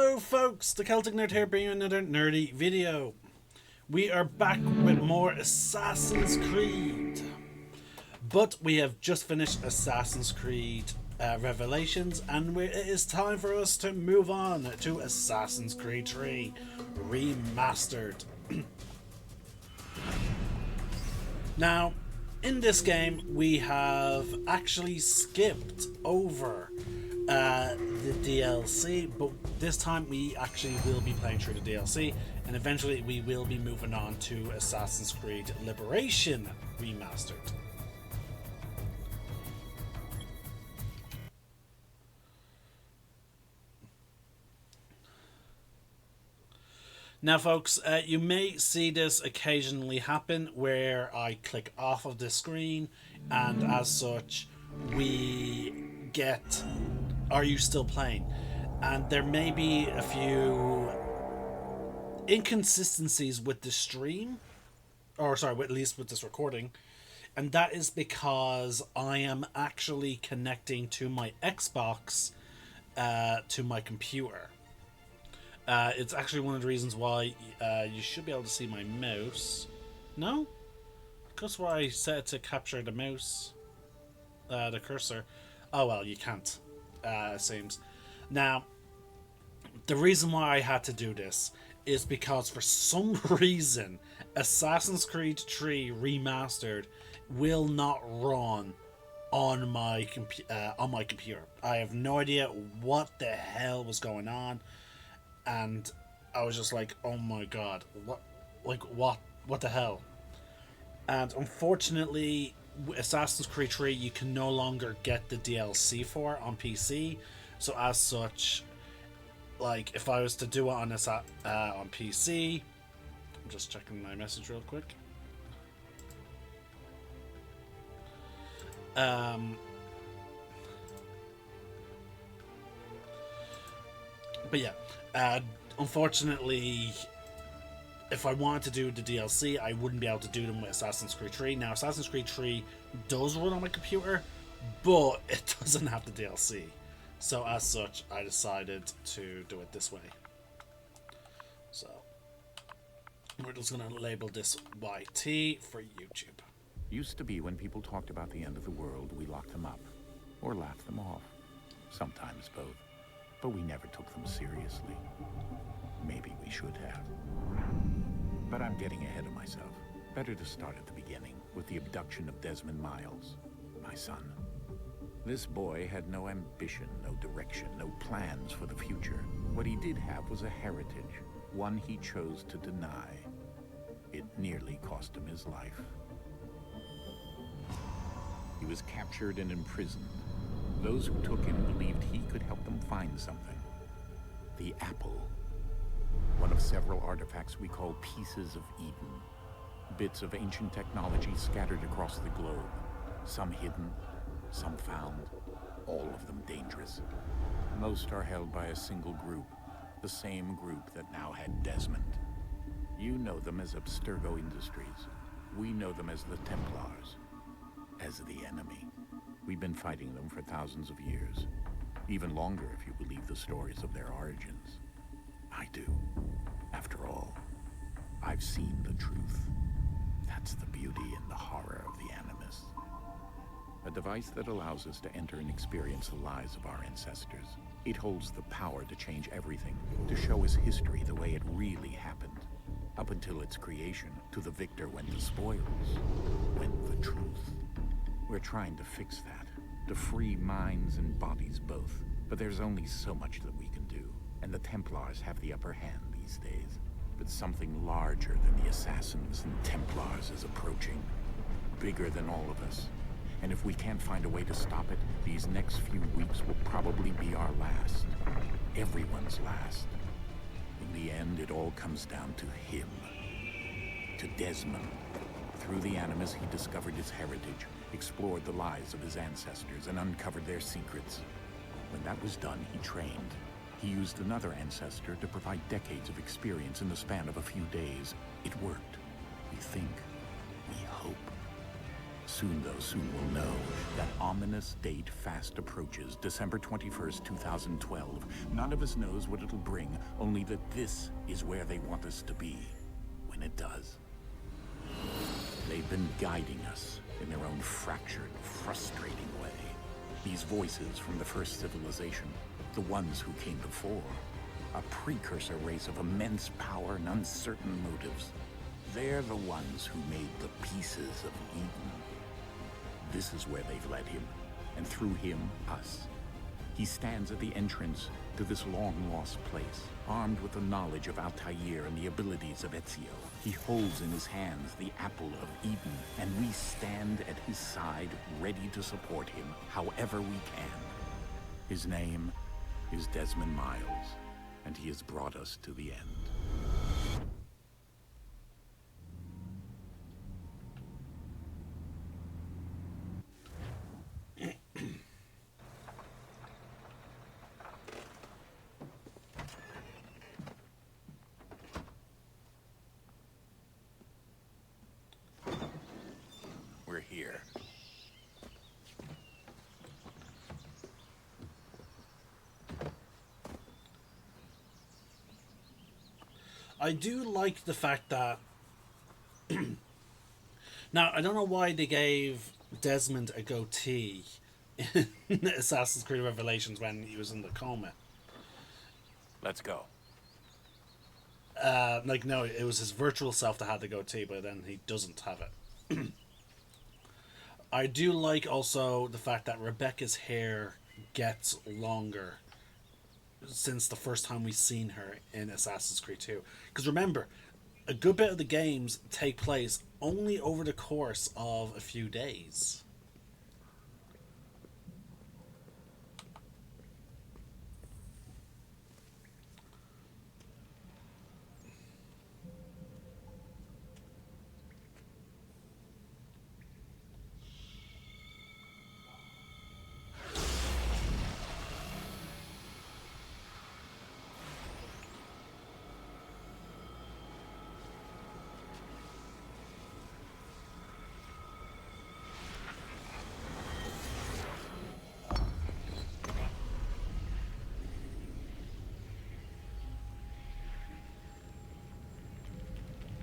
Hello folks, the Celtic Nerd here bringing you another nerdy video. We are back with more Assassin's Creed. But we have just finished Assassin's Creed Revelations, and it is time for us to move on to Assassin's Creed 3 Remastered. Now, in this game, we have actually skipped over the DLC, but this time we actually will be playing through the DLC, and eventually we will be moving on to Assassin's Creed Liberation Remastered. Now folks, you may see this occasionally happen where I click off of the screen, and as such we get "Are you still playing?" And there may be a few inconsistencies with the stream, or sorry, at least with this recording, and that is because I am actually connecting to my Xbox to my computer. It's actually one of the reasons why you should be able to see my mouse. No? Because where I set it to capture the mouse, the cursor. Oh well, you can't, it seems. Now, the reason why I had to do this is because for some reason, Assassin's Creed 3 Remastered will not run on my computer. I have no idea what the hell was going on. And I was just like, oh my god, what the hell? And unfortunately, Assassin's Creed 3 you can no longer get the DLC for on PC. So as such, like if I was to do it on PC, I'm just checking my message real quick. But yeah, unfortunately, if I wanted to do the DLC, I wouldn't be able to do them with Assassin's Creed 3. Now, Assassin's Creed 3 does run on my computer, but it doesn't have the DLC. So as such, I decided to do it this way. So, we're just going to label this YT for YouTube. Used to be when people talked about the end of the world, we locked them up. Or laughed them off. Sometimes both. But we never took them seriously. Maybe we should have. But I'm getting ahead of myself. Better to start at the beginning, with the abduction of Desmond Miles, my son. This boy had no ambition, no direction, no plans for the future. What he did have was a heritage, one he chose to deny. It nearly cost him his life. He was captured and imprisoned. Those who took him believed he could help them find something. The apple. One of several artifacts we call pieces of Eden. Bits of ancient technology scattered across the globe. Some hidden, some found, all of them dangerous. Most are held by a single group, the same group that now had Desmond. You know them as Abstergo Industries. We know them as the Templars, as the enemy. We've been fighting them for thousands of years. Even longer if you believe the stories of their origins. I do. After all, I've seen the truth. That's the beauty and the horror of the Animus. A device that allows us to enter and experience the lives of our ancestors. It holds the power to change everything, to show us history the way it really happened. Up until its creation, to the victor went the spoils, went the truth. We're trying to fix that, to free minds and bodies both. But there's only so much that we can do, and the Templars have the upper hand these days. But something larger than the Assassins and Templars is approaching, bigger than all of us. And if we can't find a way to stop it, these next few weeks will probably be our last. Everyone's last. In the end, it all comes down to him. To Desmond. Through the Animus, he discovered his heritage, explored the lives of his ancestors, and uncovered their secrets. When that was done, he trained. He used another ancestor to provide decades of experience in the span of a few days. It worked. We think. We hope. Soon, though, soon we'll know. That ominous date fast approaches, December 21st, 2012. None of us knows what it'll bring, only that this is where they want us to be, when it does. They've been guiding us in their own fractured, frustrating way. These voices from the first civilization, the ones who came before, a precursor race of immense power and uncertain motives. They're the ones who made the pieces of Eden. This is where they've led him, and through him, us. He stands at the entrance to this long-lost place, armed with the knowledge of Altair and the abilities of Ezio. He holds in his hands the apple of Eden, and we stand at his side, ready to support him however we can. His name is Desmond Miles, and he has brought us to the end. We're here. I do like the fact that now I don't know why they gave Desmond a goatee in Assassin's Creed Revelations when he was in the coma. Let's go. Like, no, it was his virtual self that had the goatee, but then he doesn't have it. I do like also the fact that Rebecca's hair gets longer since the first time we've seen her in Assassin's Creed 2. Because remember, a good bit of the games take place only over the course of a few days.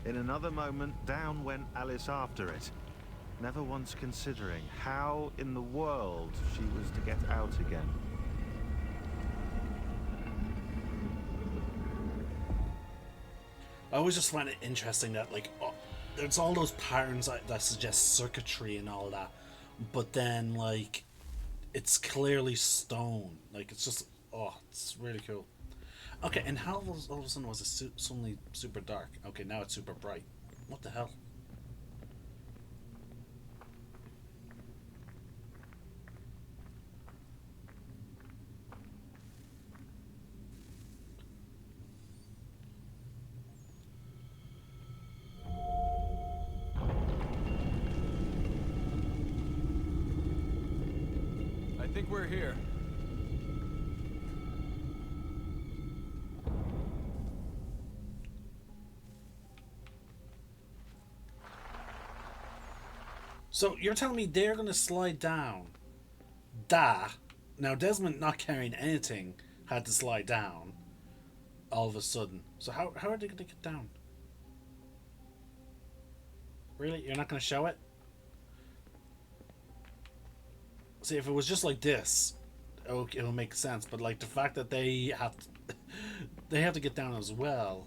In another moment, down went Alice after it, never once considering how in the world she was to get out again. I always just find it interesting that, like, there's all those patterns that suggest circuitry and all that, but then, like, it's clearly stone. Like, it's just, oh, it's really cool. Okay, and how all of a sudden was it suddenly super dark? Okay, now it's super bright. What the hell? I think we're here. So you're telling me they're gonna slide down? Da. Now Desmond not carrying anything had to slide down all of a sudden. So how are they gonna get down? Really? You're not gonna show it? See, if it was just like this, okay, it'll make sense. But like the fact that they have to, they have to get down as well.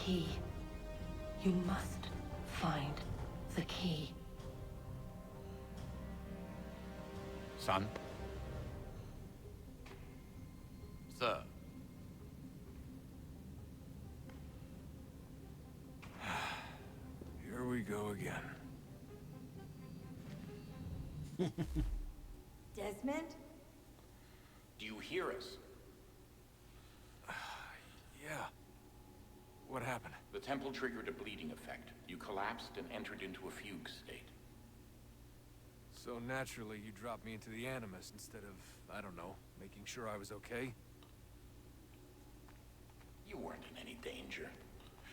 key. You must find the key. Son? Sir. Here we go again. Desmond? Do you hear us? Yeah. What happened? The temple triggered a bleeding effect. You collapsed and entered into a fugue state. So naturally, you dropped me into the Animus instead of, I don't know, making sure I was okay? You weren't in any danger.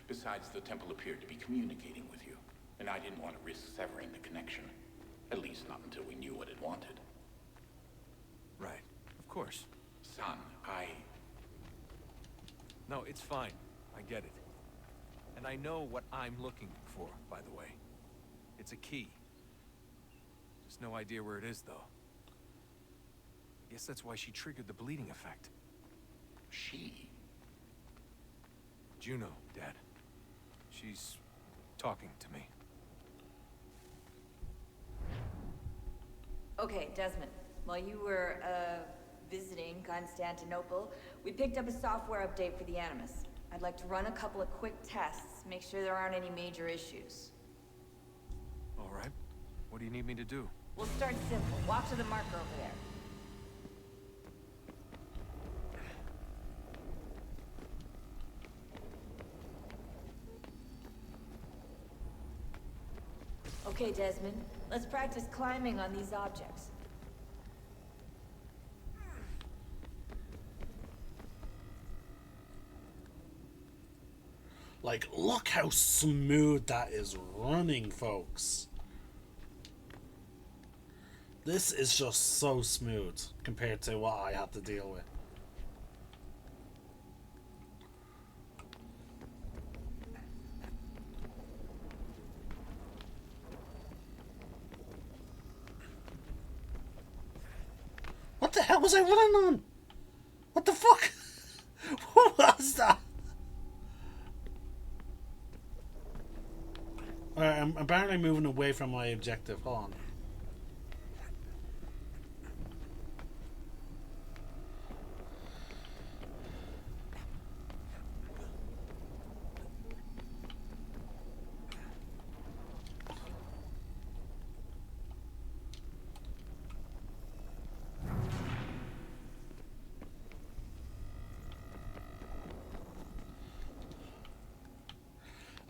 Besides, the temple appeared to be communicating with you, and I didn't want to risk severing the connection. At least not until we knew what it wanted. Right. Of course. Son, No, it's fine. I get it. And I know what I'm looking for, by the way. It's a key. Just no idea where it is, though. I guess that's why she triggered the bleeding effect. She? Juno, Dad. She's talking to me. Okay, Desmond. While you were, visiting Constantinople, we picked up a software update for the Animus. I'd like to run a couple of quick tests, make sure there aren't any major issues. All right. What do you need me to do? We'll start simple. Walk to the marker over there. Okay, Desmond. Let's practice climbing on these objects. Like, look how smooth that is running, folks. This is just so smooth compared to what I had to deal with. What the hell was I running on? What the fuck? What was that? Alright, I'm apparently moving away from my objective. Hold on.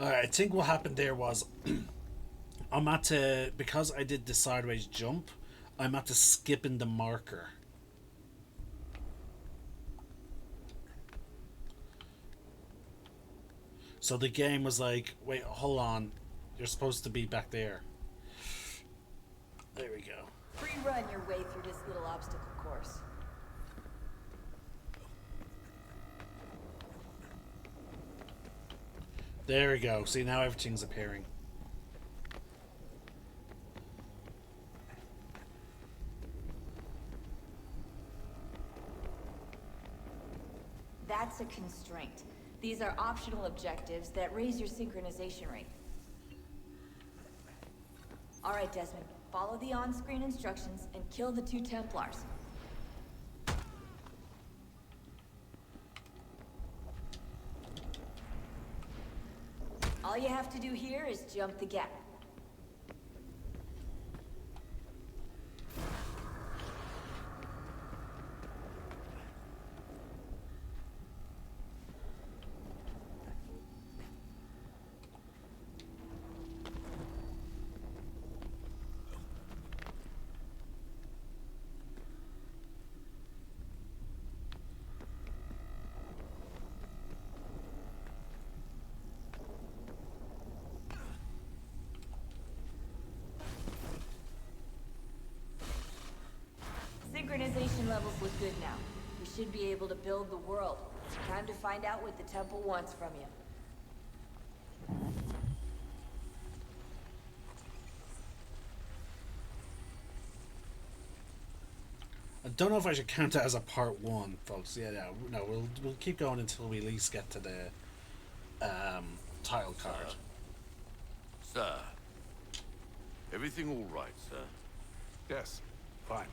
Alright, I think what happened there was I'm at to, because I did the sideways jump, I'm at to skipping the marker. So the game was like, wait, hold on, you're supposed to be back there. There we go. Free run your way through this little obstacle course. There we go. See, now everything's appearing. That's a constraint. These are optional objectives that raise your synchronization rate. Alright, Desmond. Follow the on-screen instructions and kill the 2 Templars. All you have to do here is jump the gap. Synchronization levels look good now. We should be able to build the world. Time to find out what the temple wants from you. I don't know if I should count it as a part 1, folks. Yeah, no, we'll keep going until we at least get to title card. Sir. Everything all right, sir? Yes, fine.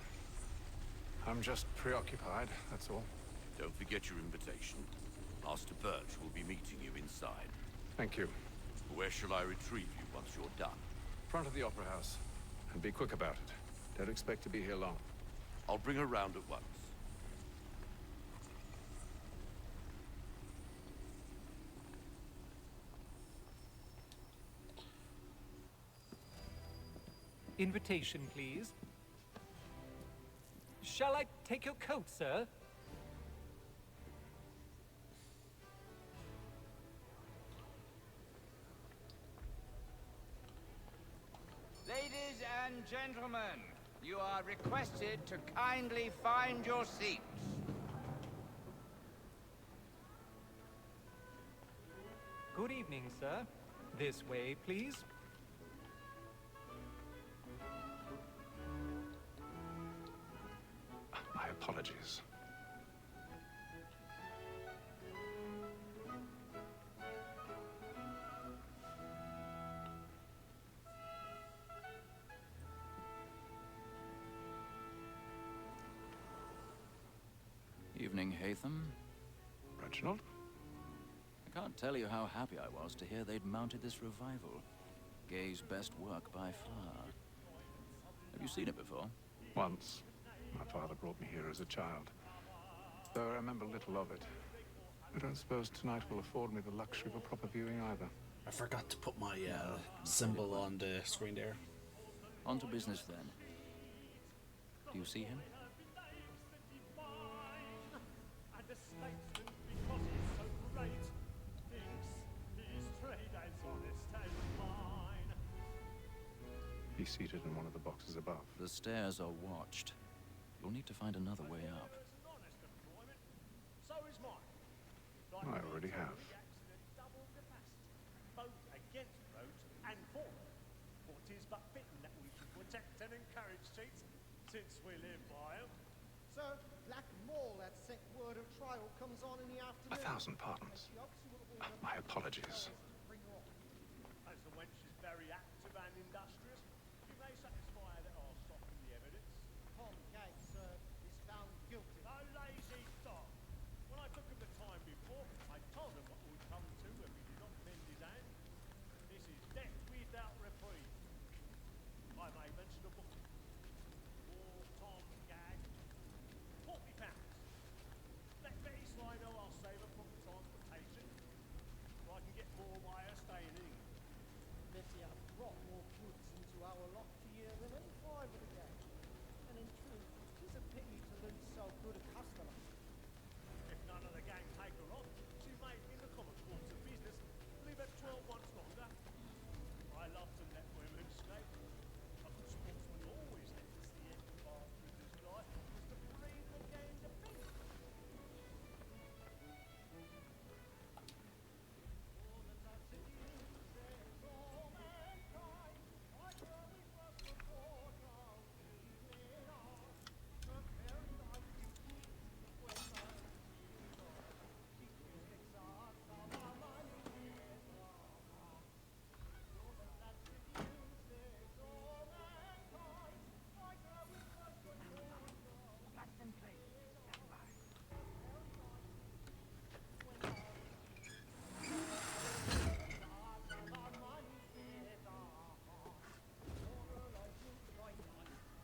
I'm just preoccupied, that's all. Don't forget your invitation. Master Birch will be meeting you inside. Thank you. Where shall I retrieve you once you're done? Front of the Opera House. And be quick about it. Don't expect to be here long. I'll bring her round at once. Invitation, please. Shall I take your coat, sir? Ladies and gentlemen, you are requested to kindly find your seats. Good evening, sir. This way, please. My apologies. Evening, Hatham. Reginald? I can't tell you how happy I was to hear they'd mounted this revival. Gay's best work by far. Have you seen it before? Once. My father brought me here as a child. Though I remember little of it. I don't suppose tonight will afford me the luxury of a proper viewing either. I forgot to put my symbol on the screen there. On to business then. Do you see him? He's seated in one of the boxes above. The stairs are watched. You'll need to find another way up. I already have. Both against roads and for them. For 'tis but fitting that we should protect and encourage cheats, since we live by 'em. Sir, Black Mall that sent word of trial comes on in the afternoon. 1,000 pardons. My apologies. As the wench is very active and industrious, you may satisfy her that I'll soften the evidence. Tom Gaggs, sir, is found guilty. No lazy dog. When I took him the time before, I told him what would come to if he did not bend his hand. This is death without reprieve. I may mention a book. For Tom Gaggs, £40. Let Betty Sly know I'll save her from transportation, so I can get more by her staying in. Betty have brought more goods into our lot here than any five of the gang. And in truth, 'tis a pity to lose so good a customer. If none of the gang take her on, she may, in the common course of business, live at 12 months longer. I love to let women skate. A good sportsman always lets the end after his life was to bring the game to finish.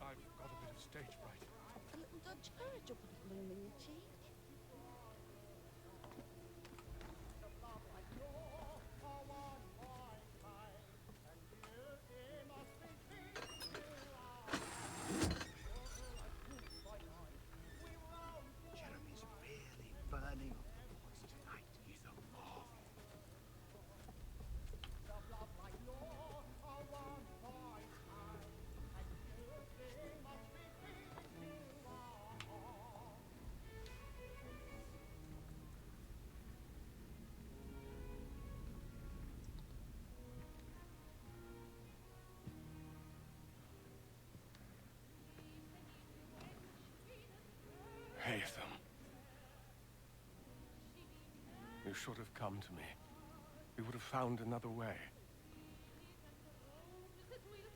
I've got a bit of stage fright. A little Dutch courage will put a bloom in your cheek. Jeremy's really burning up the boys tonight. He's a moth. Hatham. You should have come to me. we would have found another way.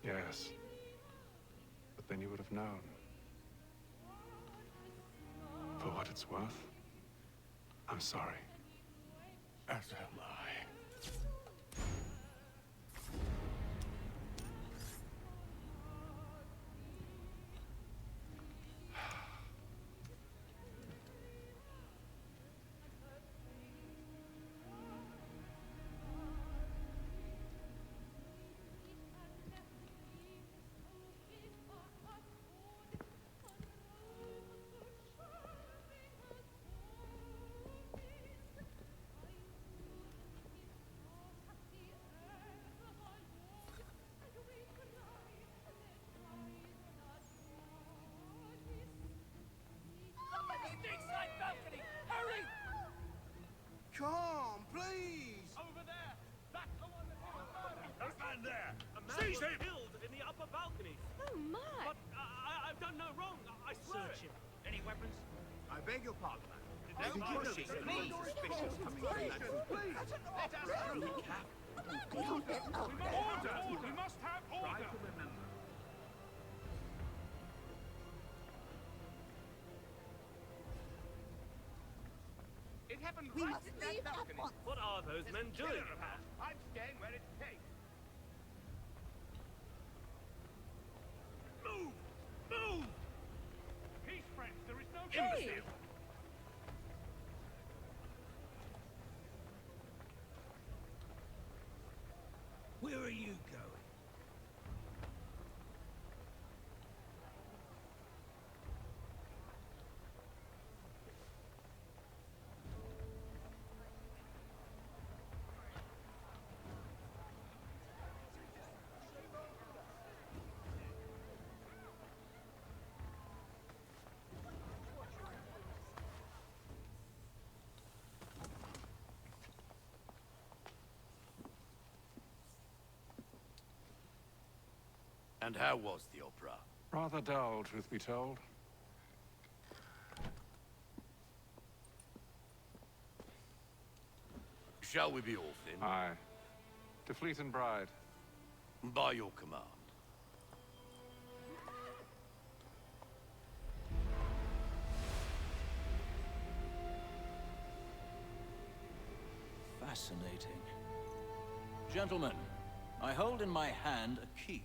Yes. But then you would have known. For what it's worth, I'm sorry. As am I. Come, please! Over there! That's the one that did the murder! That man there! A man Seize was him! killed in the upper balcony! Oh, my! But I've done no wrong, I swear Search it. him. Any weapons? I beg your pardon, madam. I Did you notice notice any any suspicious coming from that room? Please! Let us through. Order! We must have Try order! to remember. It happened We right must in that leave at balcony. once. What are those men There's a doing? killer about. I'm staying where it's safe. Move! Move! Peace, friends, there is no Hey! Where are you going? And how was the opera? Rather dull, truth be told. Shall we be off then? Aye. To Fleet and Bride. By your command. Fascinating. Gentlemen, I hold in my hand a key.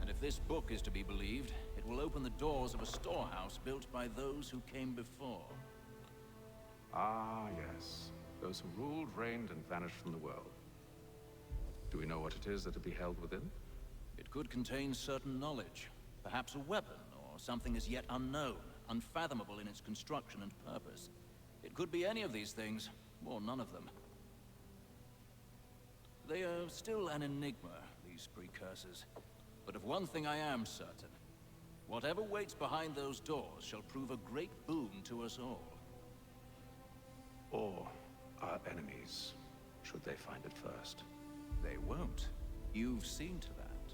And if this book is to be believed, it will open the doors of a storehouse built by those who came before. Ah, yes. Those who ruled, reigned, and vanished from the world. Do we know what it is that will be held within? It could contain certain knowledge. Perhaps a weapon, or something as yet unknown, unfathomable in its construction and purpose. It could be any of these things, or none of them. They are still an enigma, these precursors. But of one thing I am certain. Whatever waits behind those doors shall prove a great boon to us all. Or our enemies, should they find it first. They won't. You've seen to that.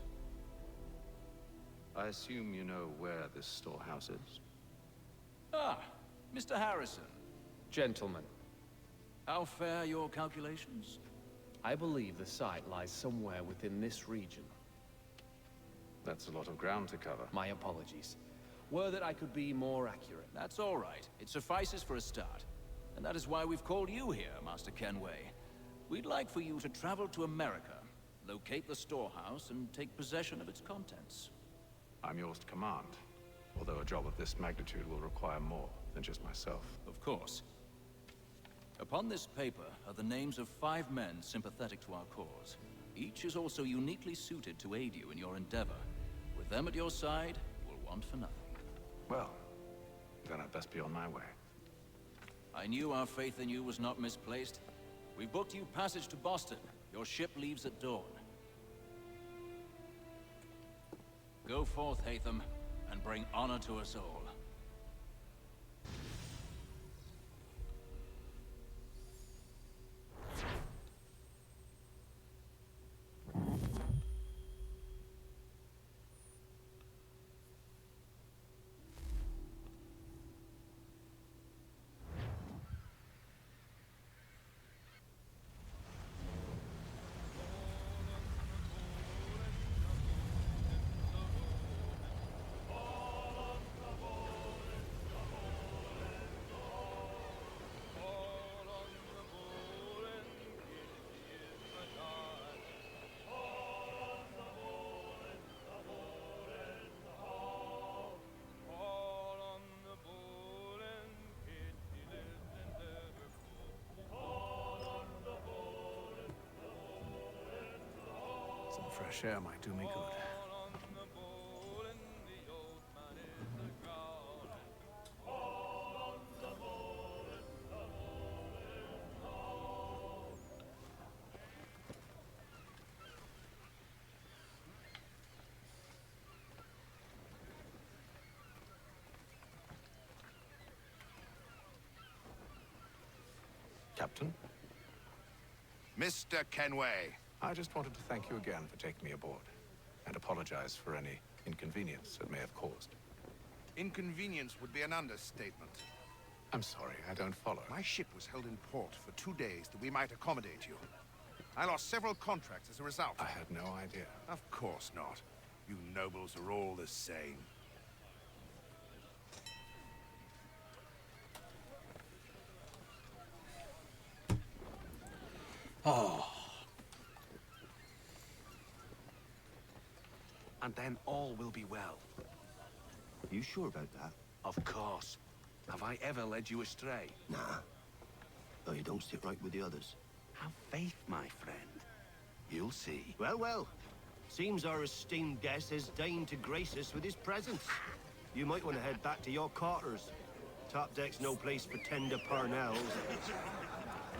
I assume you know where this storehouse is? Ah, Mr. Harrison. Gentlemen, How fare your calculations? I believe the site lies somewhere within this region. That's a lot of ground to cover. My apologies. Were that I could be more accurate. That's all right. It suffices for a start. And that is why we've called you here, Master Kenway. We'd like for you to travel to America, locate the storehouse, and take possession of its contents. I'm yours to command, although a job of this magnitude will require more than just myself. Of course. Upon this paper are the names of 5 men sympathetic to our cause. Each is also uniquely suited to aid you in your endeavor. With them at your side, you will want for nothing. Well, then I'd best be on my way. I knew our faith in you was not misplaced. We've booked you passage to Boston. Your ship leaves at dawn. Go forth, Hatham, and bring honor to us all. fresh air might do me good. Captain? Mr. Kenway. I just wanted to thank you again for taking me aboard, and apologize for any inconvenience it may have caused. Inconvenience would be an understatement. I'm sorry, I don't follow. My ship was held in port for 2 days that we might accommodate you. I lost several contracts as a result. I had no idea. Of course not. You nobles are all the same. Oh. And then all will be well. You sure about that? Of course. Have I ever led you astray? Nah. No, you don't sit right with the others. Have faith, my friend. You'll see. Well, well. Seems our esteemed guest has deigned to grace us with his presence. You might want to head back to your quarters. Top deck's no place for tender parnells.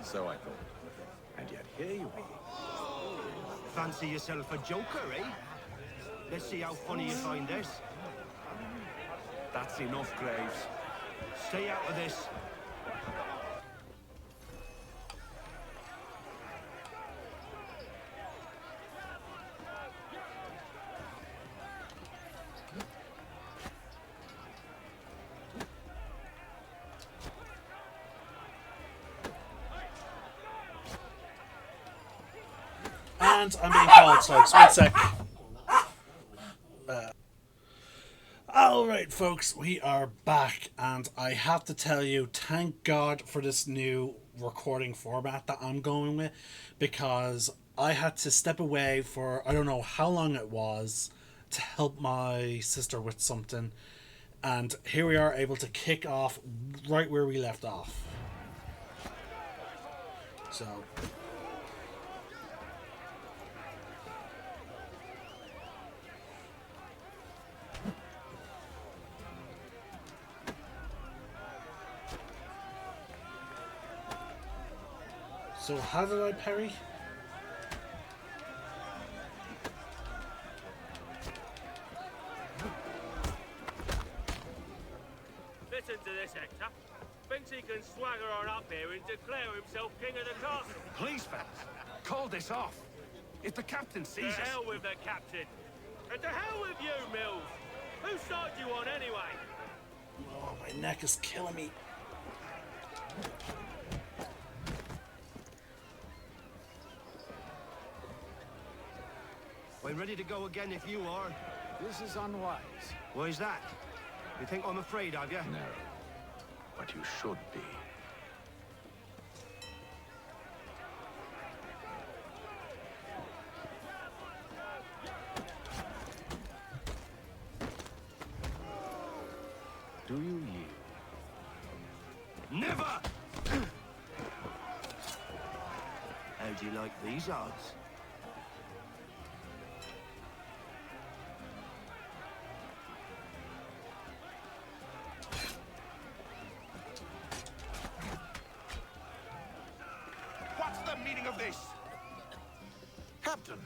So I thought. And yet here you are. Fancy yourself a joker, eh? Let's see how funny you find this. That's enough, Graves. Stay out of this. And I'm being called, folks. One sec. Alright, folks, we are back, and I have to tell you, thank God for this new recording format that I'm going with, because I had to step away for, I don't know how long it was, to help my sister with something, and here we are able to kick off right where we left off. So... So how did I parry? Listen to this, Hector. Thinks he can swagger on up here and declare himself king of the castle. Please, fellas, call this off. If the captain sees us... To hell with the captain. And to hell with you, Mills. Whose side you on, anyway? Oh, my neck is killing me. I'm ready to go again if you are. This is unwise. Why's that? You think I'm afraid of you? No. But you should be. Do you yield? Never! How do you like these odds? What's the meaning of this? Captain,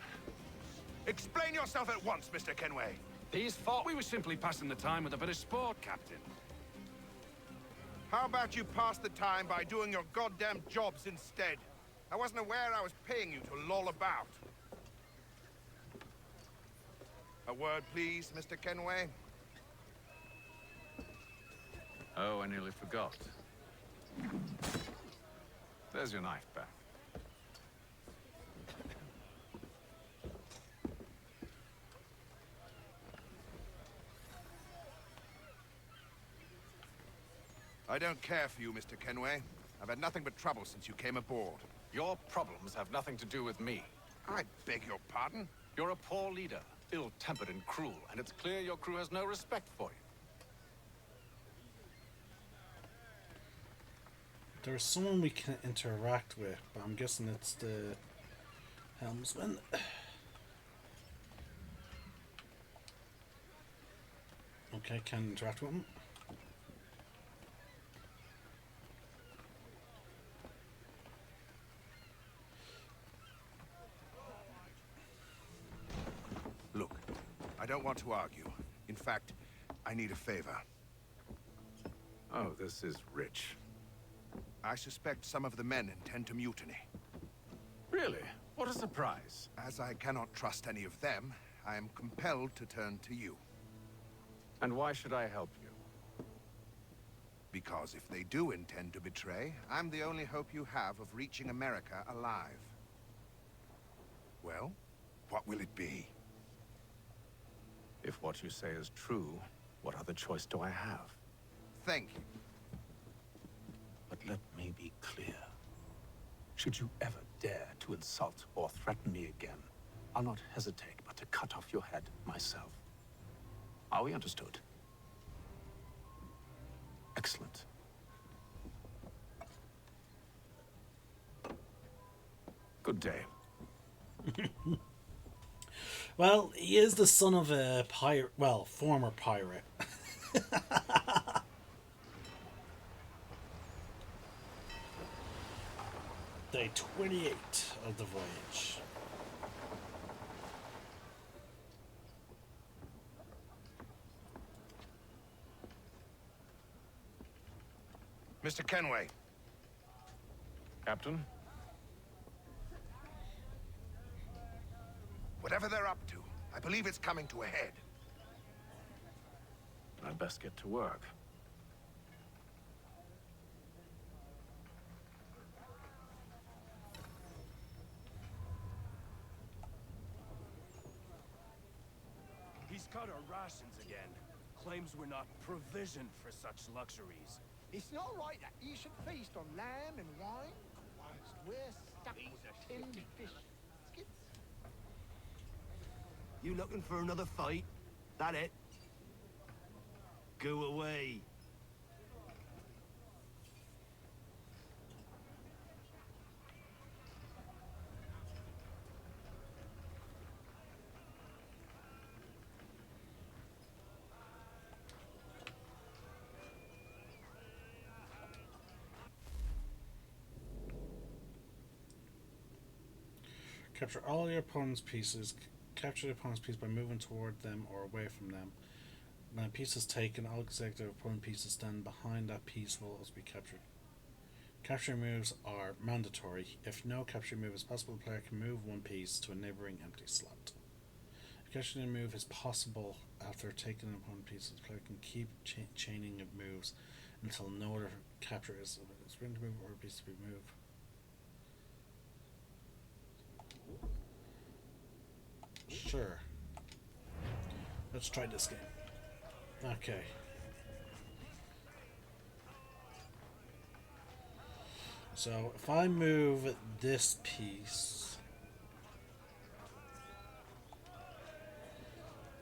Explain yourself at once, Mr. Kenway. these thought we were simply passing the time with a bit of sport, Captain. How about you pass the time by doing your goddamn jobs instead? I wasn't aware I was paying you to loll about. A word, please, Mr. Kenway. Oh, I nearly forgot. There's your knife back. I don't care for you, Mr. Kenway. I've had nothing but trouble since you came aboard. Your problems have nothing to do with me. I beg your pardon? You're a poor leader, ill-tempered and cruel, and it's clear your crew has no respect for you. There's someone we can interact with, but I'm guessing it's the helmsman. Okay, can interact with him. Look, I don't want to argue. In fact, I need a favor. Oh, this is rich. I suspect some of the men intend to mutiny. Really? What a surprise. As I cannot trust any of them, I am compelled to turn to you. And why should I help you? Because if they do intend to betray, I'm the only hope you have of reaching America alive. Well, what will it be? If what you say is true, what other choice do I have? Thank you. But let me be clear. Should you ever dare to insult or threaten me again, I'll not hesitate but to cut off your head myself. Are we understood? Excellent. Good day. Well, he is the son of a pirate, well, former pirate. Day 28 of the voyage. Mr. Kenway. Captain? Whatever they're up to, I believe it's coming to a head. I'd best get to work. He's cut our rations again. Claims we're not provisioned for such luxuries. It's not right that you should feast on lamb and wine, whilst we're stuck with tinned fish skits. You looking for another fight? That it? Go away. Capture all your opponent's pieces. Capture the opponent's piece by moving toward them or away from them. When a piece is taken, all executive opponent pieces stand behind that piece will also be captured. Capture moves are mandatory. If no capture move is possible, the player can move one piece to a neighboring empty slot. If capturing a move is possible after taking an opponent piece, the player can keep chaining of moves until no other capture is written to move or a piece to be moved. Sure. Let's try this game. Okay. So if I move this piece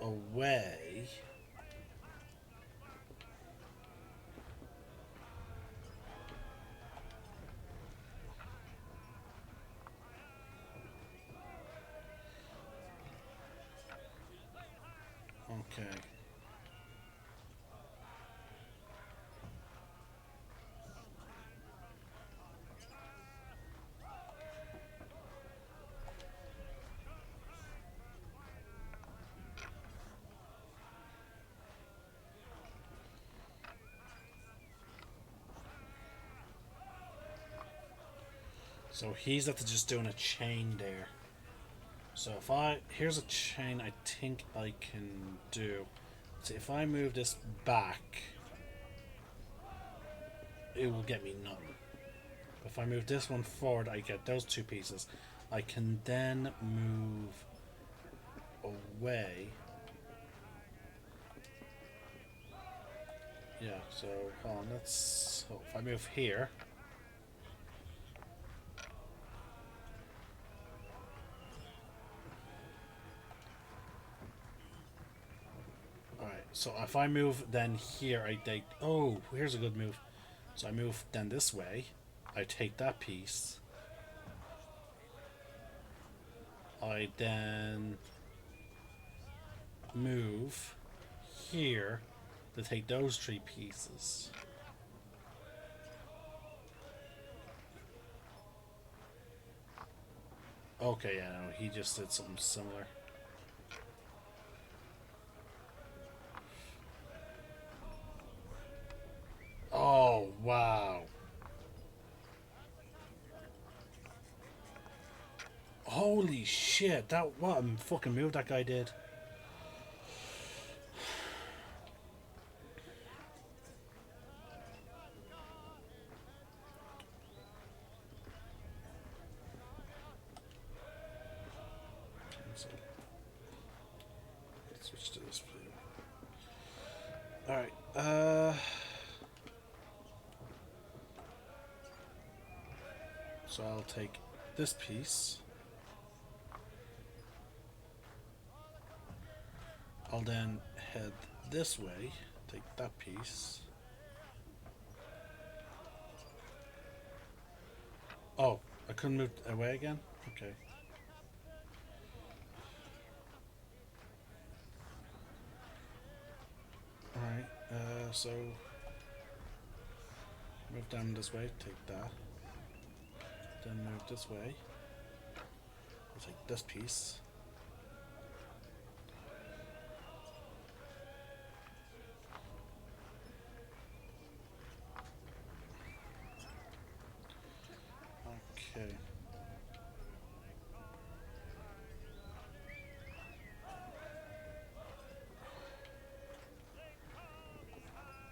away, okay. So he's after just doing a chain there. So if here's a chain I think I can do. See, if I move this back, it will get me nothing. If I move this one forward, I get those two pieces. I can then move away. Yeah, so hold on, let's. So if I move here. Alright, so if I move then here, oh, here's a good move. So I move then this way. I take that piece. I then move here to take those 3 pieces. Okay, yeah, no, he just did something similar. Oh, wow. Holy shit, what a fucking move that guy did. Let's switch to this view. Alright, so I'll take this piece. I'll then head this way, take that piece. Oh, I couldn't move away again? Okay. Alright, so move down this way, take that. Then move this way. I'll take this piece. Okay.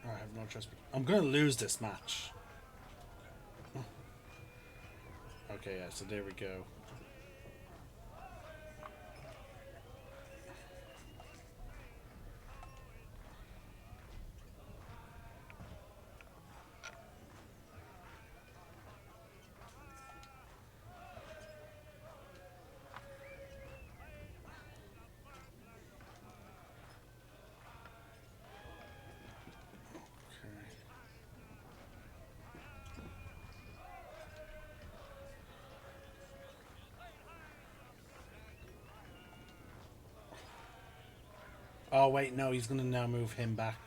I have no choice. I'm gonna lose this match. Okay, yeah, so there we go. Oh wait, no, he's gonna now move him back.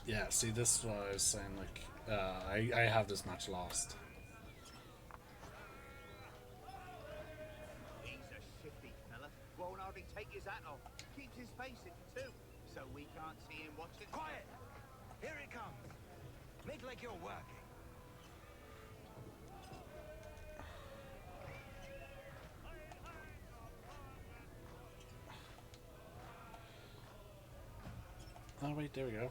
Yeah, see, this is what I was saying, like, I have this match lost. He's a shifty fella. Won't hardly take his hat off. Keeps his face in too, so we can't see him watching. Quiet! Here it comes. Make like you're working. Oh wait, there we go.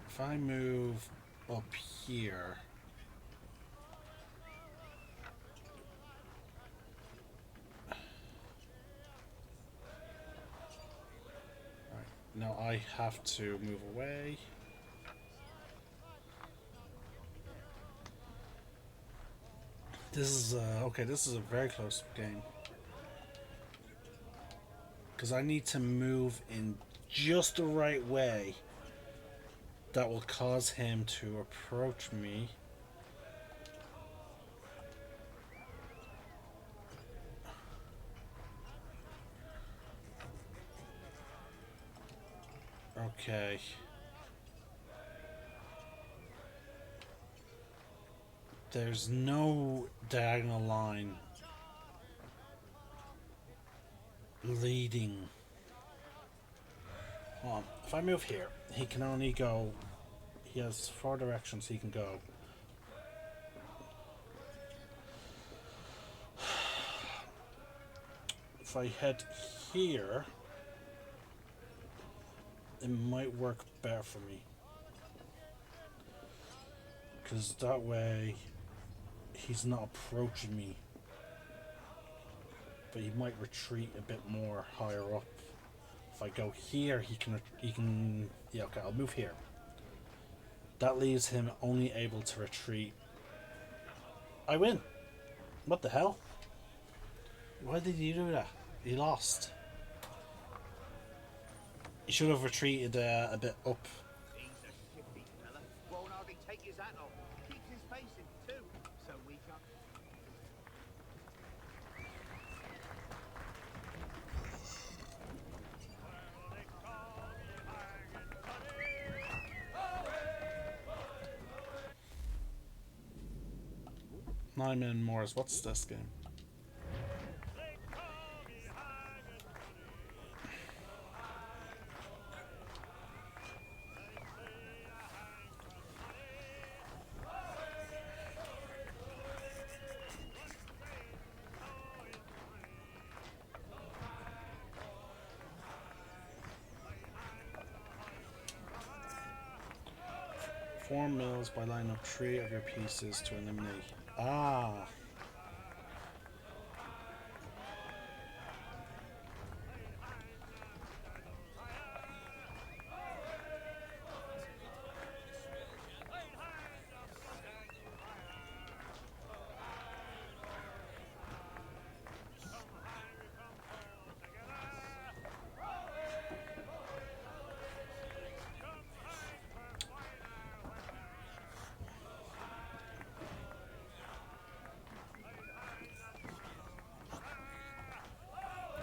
If I move up here, now I have to move away. This is okay, this is a very close game. Because I need to move in just the right way that will cause him to approach me. Okay. There's no diagonal line leading. Hold on. If I move here, he can only go. He has 4 directions he can go. If I head here, it might work better for me. Because that way, he's not approaching me. But he might retreat a bit more higher up. If I go here, he can, yeah, okay, I'll move here. That leaves him only able to retreat. I win. What the hell? Why did you do that? He lost. You should have retreated a bit up. He's a shifty fella. Won't hardly take his hat off. Keeps his face in too. So we can't. Nine Men Morris. What's this game? Form mills by lining up 3 of your pieces to eliminate. Ah.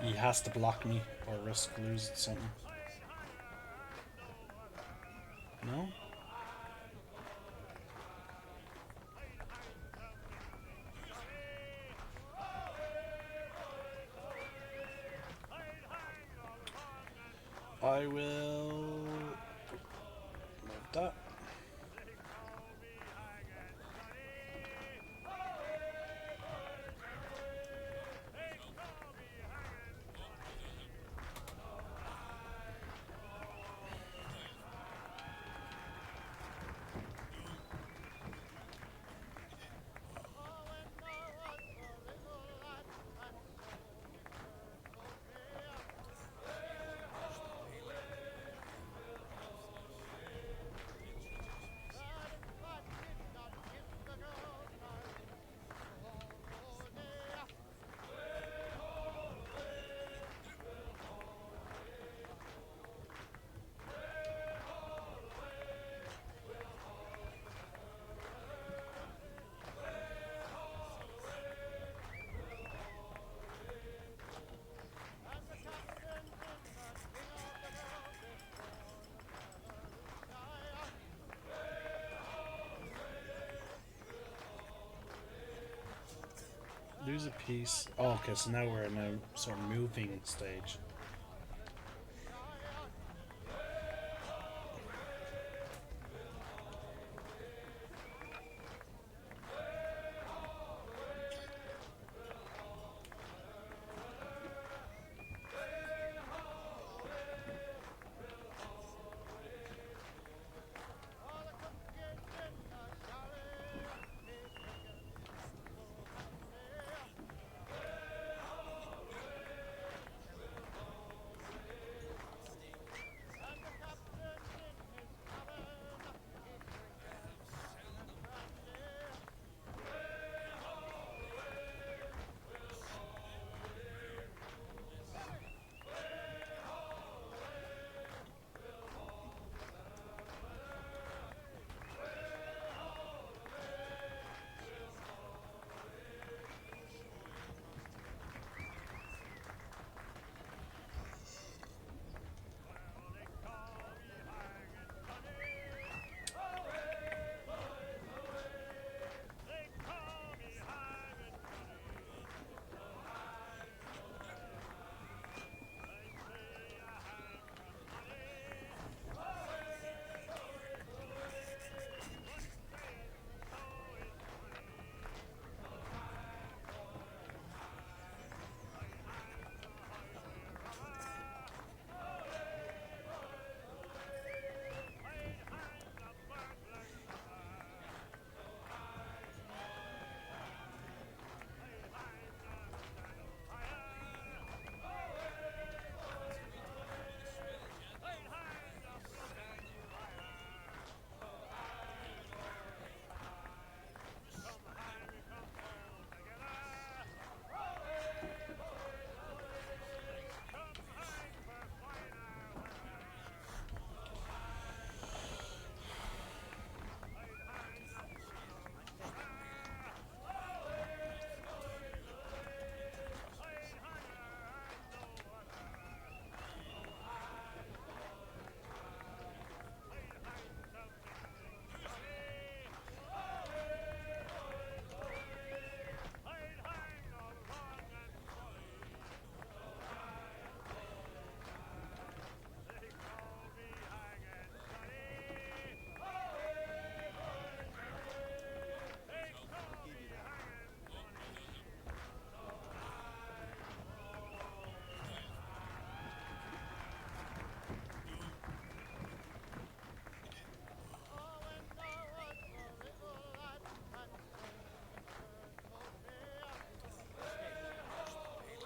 He has to block me or risk losing something. No? I will move that. Lose a piece. Oh, okay, so now we're in a sort of moving stage.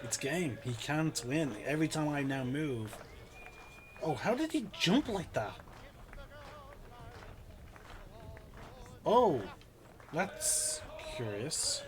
It's game. He can't win. Every time I now move. Oh, how did he jump like that? Oh, that's curious.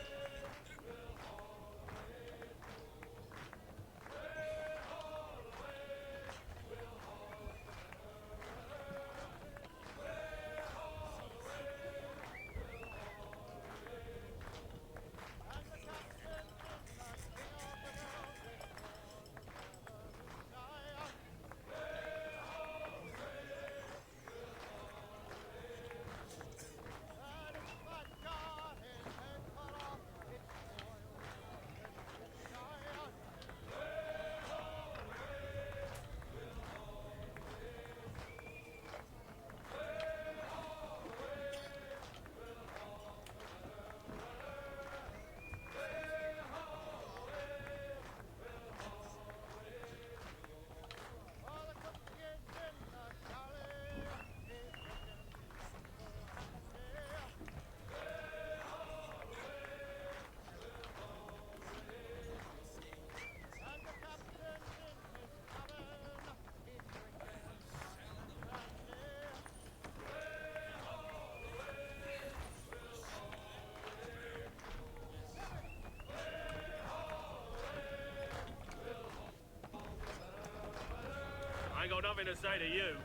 I ain't got nothing to say to you.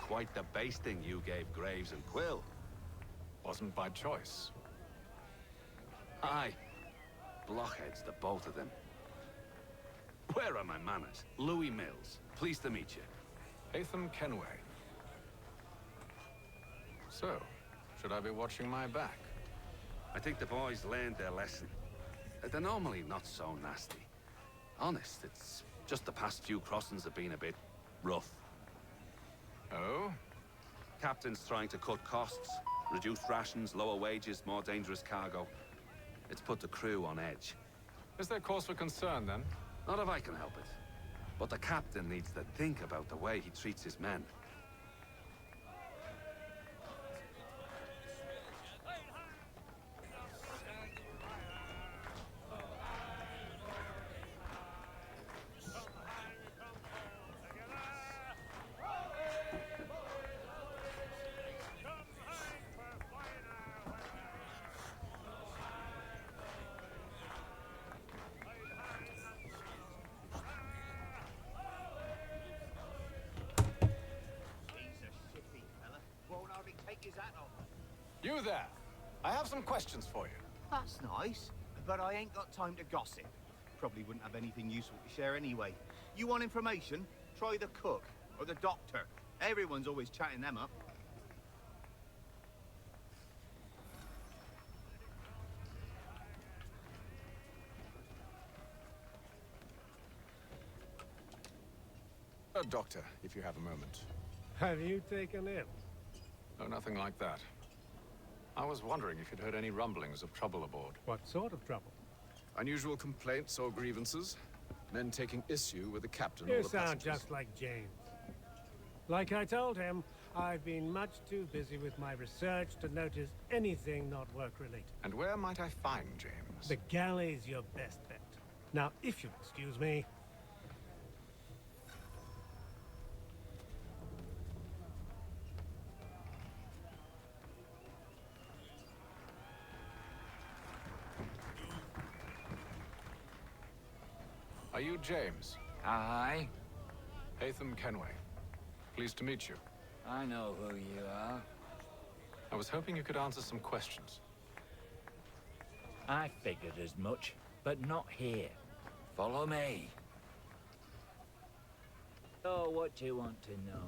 Quite the basting you gave Graves and Quill. Wasn't by choice. Aye. Blockheads, the both of them. Where are my manners? Louis Mills. Pleased to meet you. Hatham Kenway. So, should I be watching my back? I think the boys learned their lesson. They're normally not so nasty. Honest, it's just the past few crossings have been a bit rough. Oh? Captain's trying to cut costs, reduce rations, lower wages, more dangerous cargo. It's put the crew on edge. Is there cause for concern, then? Not if I can help it. But the captain needs to think about the way he treats his men. You there! I have some questions for you. That's nice, but I ain't got time to gossip. Probably wouldn't have anything useful to share anyway. You want information? Try the cook or the doctor. Everyone's always chatting them up. A doctor, if you have a moment. Have you taken ill? No, nothing like that. I was wondering if you'd heard any rumblings of trouble aboard. What sort of trouble? Unusual complaints or grievances? Men taking issue with the captain or You the sound passengers? just like James. Like I told him, I've been much too busy with my research to notice anything not work-related. And where might I find James? The galley's your best bet. Now, if you'll excuse me... Are you James? Aye. Hatham Kenway. Pleased to meet you. I know who you are. I was hoping you could answer some questions. I figured as much, but not here. Follow me. Oh, what do you want to know?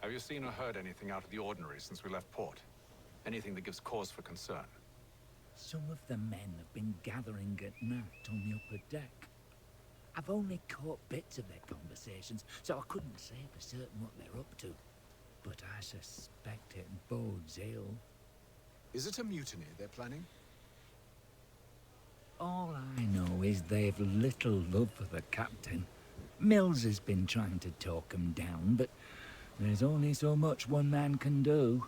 Have you seen or heard anything out of the ordinary since we left port? Anything that gives cause for concern? Some of the men have been gathering at night on the upper deck. I've only caught bits of their conversations, so I couldn't say for certain what they're up to. But I suspect it bodes ill. Is it a mutiny they're planning? All I know is they've little love for the captain. Mills has been trying to talk him down, but there's only so much one man can do.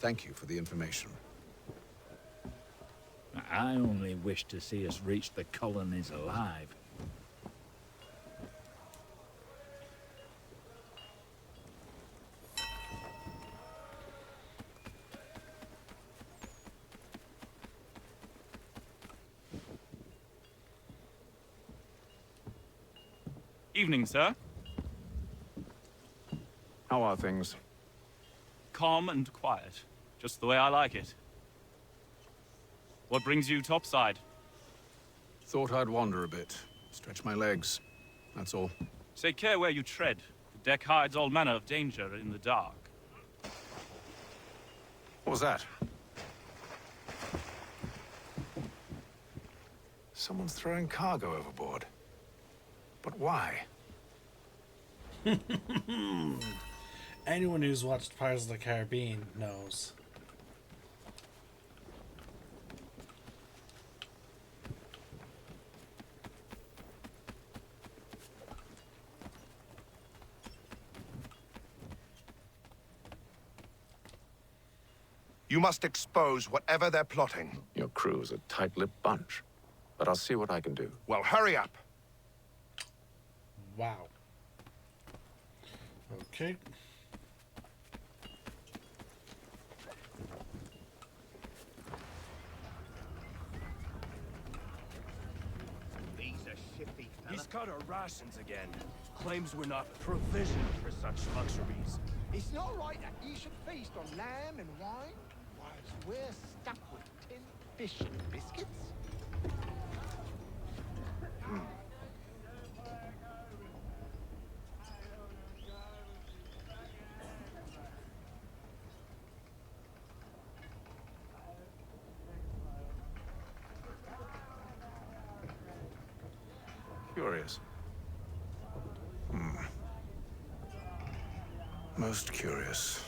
Thank you for the information. I only wish to see us reach the colonies alive. Evening, sir. How are things? Calm and quiet. Just the way I like it. What brings you topside? Thought I'd wander a bit. Stretch my legs. That's all. Take care where you tread. The deck hides all manner of danger in the dark. What was that? Someone's throwing cargo overboard. But why? Anyone who's watched Pirates of the Caribbean knows. You must expose whatever they're plotting. Your crew's a tight-lipped bunch. But I'll see what I can do. Well, hurry up. Wow. Okay. These are shifty, fella. He's cut our rations again. Claims we're not provisioned for such luxuries. It's not right that you should feast on lamb and wine, whilst we're stuck with tin fish and biscuits. Curious. Most curious.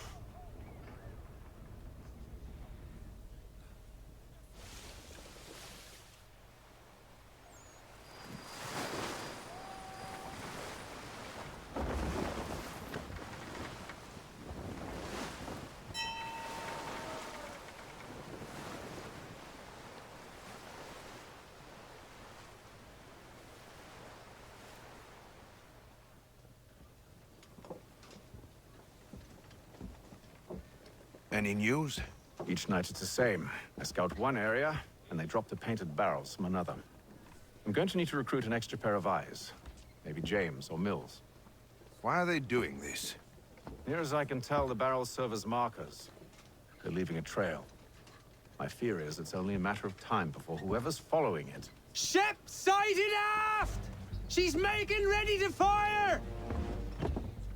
Any news? Each night it's the same. I scout one area, and they drop the painted barrels from another. I'm going to need to recruit an extra pair of eyes. Maybe James or Mills. Why are they doing this? Near as I can tell, the barrels serve as markers. They're leaving a trail. My fear is it's only a matter of time before whoever's following it... Ship sighted aft! She's making ready to fire!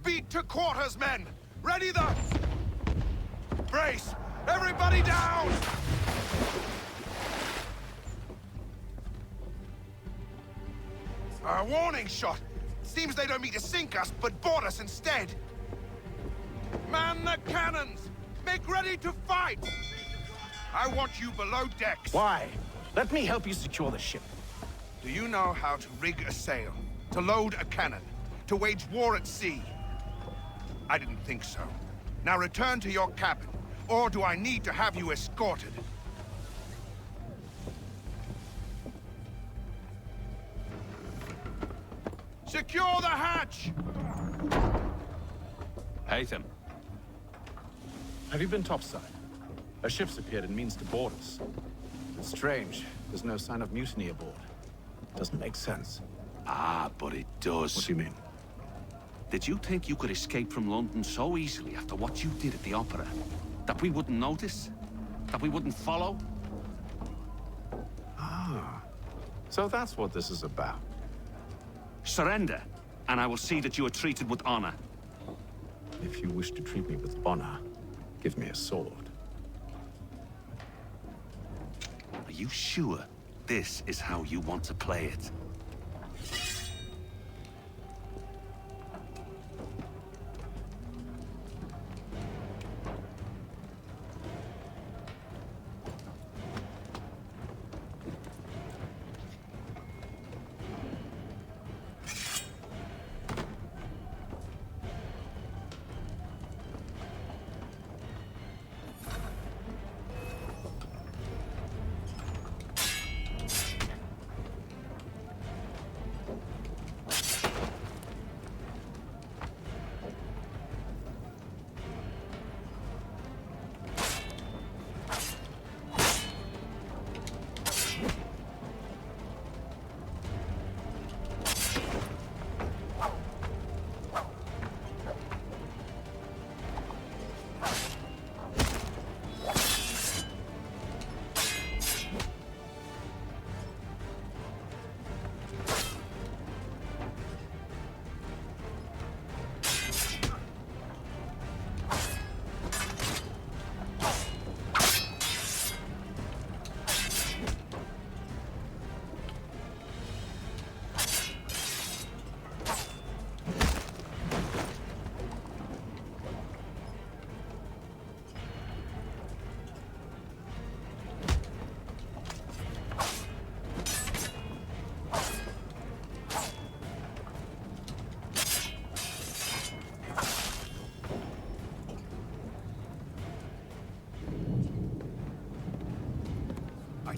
Beat to quarters, men! Ready the... Brace! Everybody down! A warning shot! Seems they don't mean to sink us, but board us instead! Man the cannons! Make ready to fight! I want you below decks! Why? Let me help you secure the ship. Do you know how to rig a sail? To load a cannon? To wage war at sea? I didn't think so. Now return to your cabin. Or do I need to have you escorted? Secure the hatch! Haytham. Have you been topside? A ship's appeared and means to board us. It's strange. There's no sign of mutiny aboard. Doesn't make sense. Ah, but it does. What do you mean? Did you think you could escape from London so easily after what you did at the Opera? That we wouldn't notice? That we wouldn't follow? Ah. So that's what this is about. Surrender, and I will see that you are treated with honor. If you wish to treat me with honor, give me a sword. Are you sure this is how you want to play it?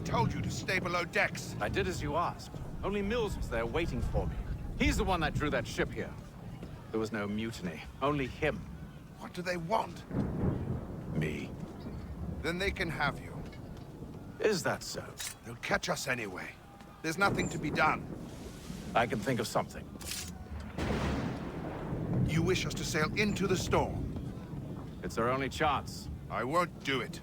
told you to stay below decks. I did as you asked. Only Mills was there waiting for me. He's the one that drew that ship here. There was no mutiny, only him. What do they want? Me. Then they can have you. Is that so? They'll catch us anyway. There's nothing to be done. I can think of something. You wish us to sail into the storm? It's our only chance. I won't do it.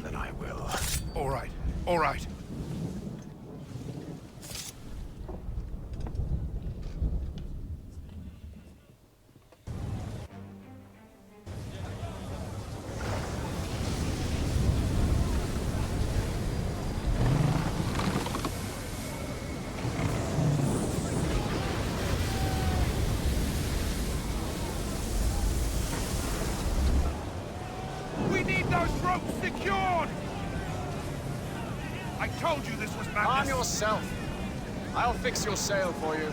Then I will. All right, all right. We need those ropes secured! I told you this was madness. Arm yourself. I'll fix your sail for you.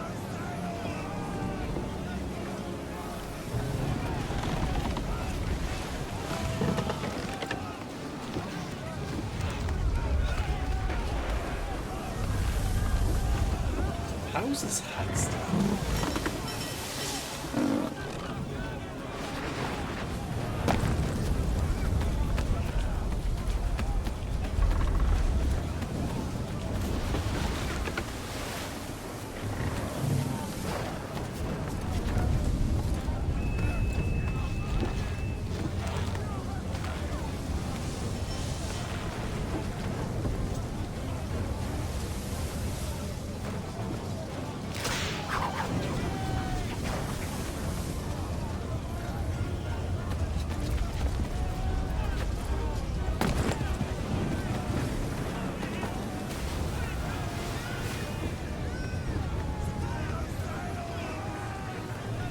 How's this hat stuff?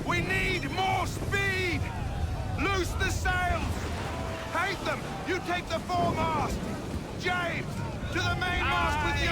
We need more speed! Loose the sails! Hate them! You take the foremast! James, to the mainmast with you!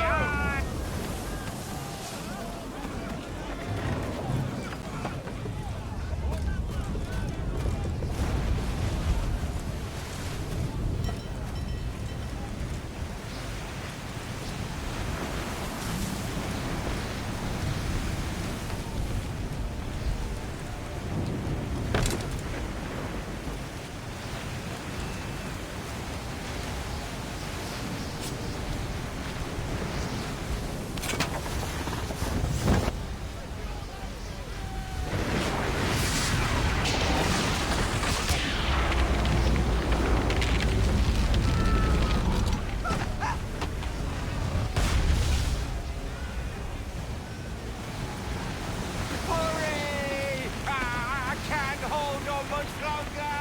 Hurry! I can't hold on much longer!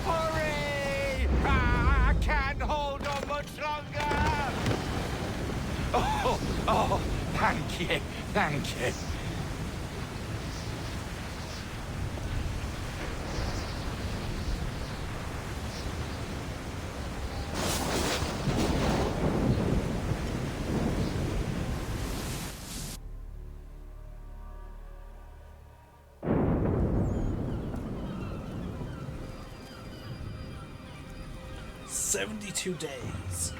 Hurry! I can't hold on much longer! Oh, thank you, thank you. "72 days."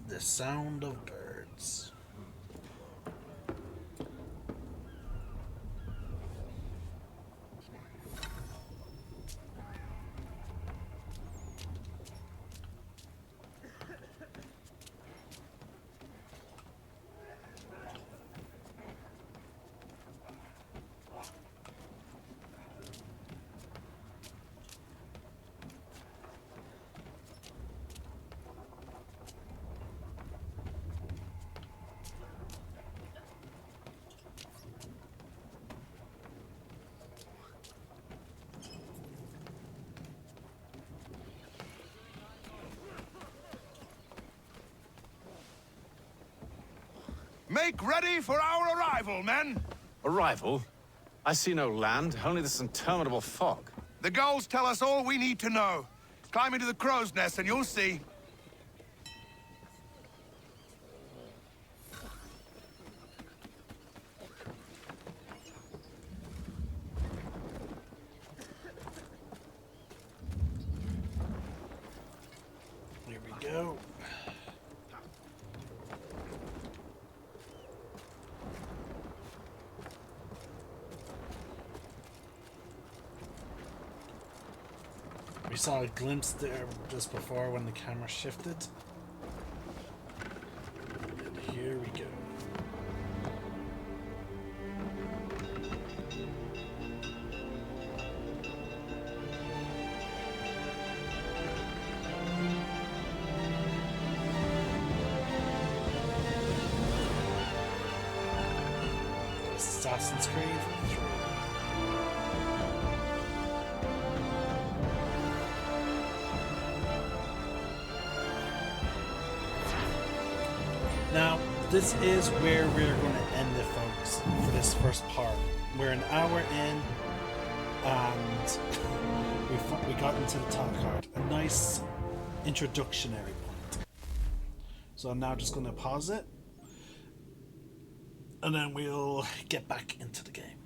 The sound of birds. Make ready for our arrival, men! Arrival? I see no land, only this interminable fog. The gulls tell us all we need to know. Climb into the crow's nest and you'll see. Here we go. We saw a glimpse there just before when the camera shifted. And here we go. Assassin's Creed 3. Now, this is where we're going to end it, folks, for this first part. We're an hour in, and we got into the title card. A nice introductionary point. So I'm now just going to pause it, and then we'll get back into the game.